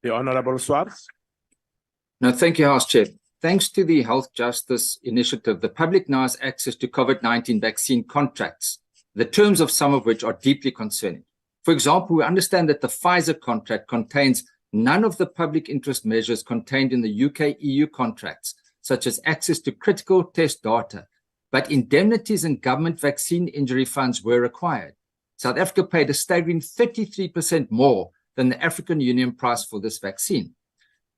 The Honorable Swart. No, thank you, House Chair. Thanks to the Health Justice Initiative, the public now has access to COVID-19 vaccine contracts, the terms of some of which are deeply concerning. For example, we understand that the Pfizer contract contains none of the public interest measures contained in the UK-EU contracts, such as access to critical test data, but indemnities and government vaccine injury funds were required. South Africa paid a staggering 33% more than the African Union price for this vaccine.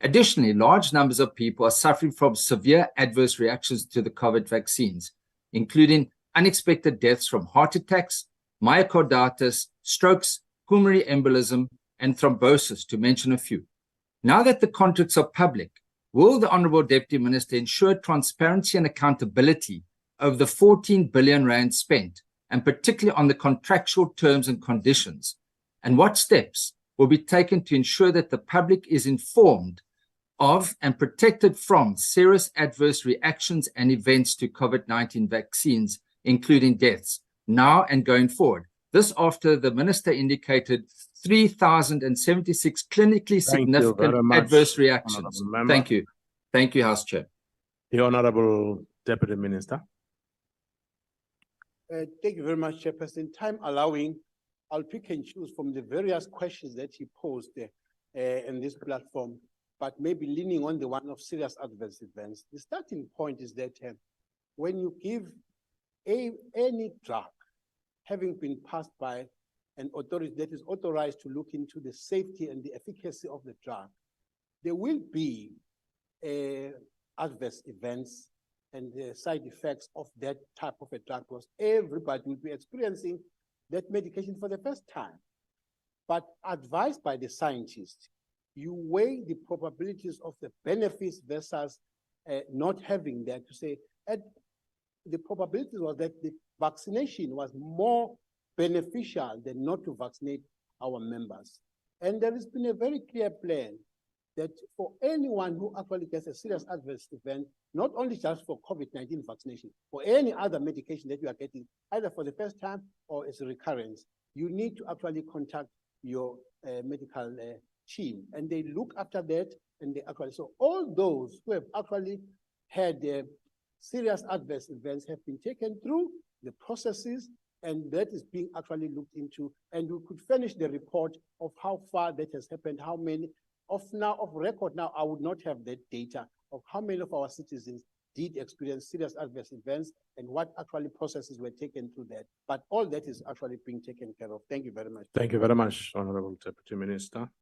Additionally, large numbers of people are suffering from severe adverse reactions to the COVID vaccines, including unexpected deaths from heart attacks, myocarditis, strokes, pulmonary embolism, and thrombosis, to mention a few. Now that the contracts are public, will the Honourable Deputy Minister ensure transparency and accountability over the 14 billion rand spent, and particularly on the contractual terms and conditions? And what steps will be taken to ensure that the public is informed of and protected from serious adverse reactions and events to COVID-19 vaccines, including deaths, now and going forward? This after the Minister indicated 3,076 clinically significant adverse reactions. Thank you. Thank you, House Chair. The Honourable Deputy Minister. Thank you very much, Chairperson. Time allowing, I'll pick and choose from the various questions that he posed in this platform, but maybe leaning on the one of serious adverse events. The starting point is that when you give any drug having been passed by an authority that is authorized to look into the safety and the efficacy of the drug, there will be adverse events and the side effects of that type of a drug, because everybody will be experiencing that medication for the first time. But advised by the scientists, you weigh the probabilities of the benefits versus not having that, to say, the probability was that the vaccination was more beneficial than not to vaccinate our members. And there has been a very clear plan that for anyone who actually gets a serious adverse event, not only just for COVID-19 vaccination, for any other medication that you are getting, either for the first time or as a recurrence, you need to actually contact your medical team, and they look after that. And they actually, so all those who have actually had serious adverse events have been taken through the processes, and that is being actually looked into, and we could finish the report of how far that has happened, how many of record now. I would not have that data of how many of our citizens did experience serious adverse events and what actually processes were taken through that. But all that is actually being taken care of. Thank you very much. Thank you very much, Honourable Deputy Minister.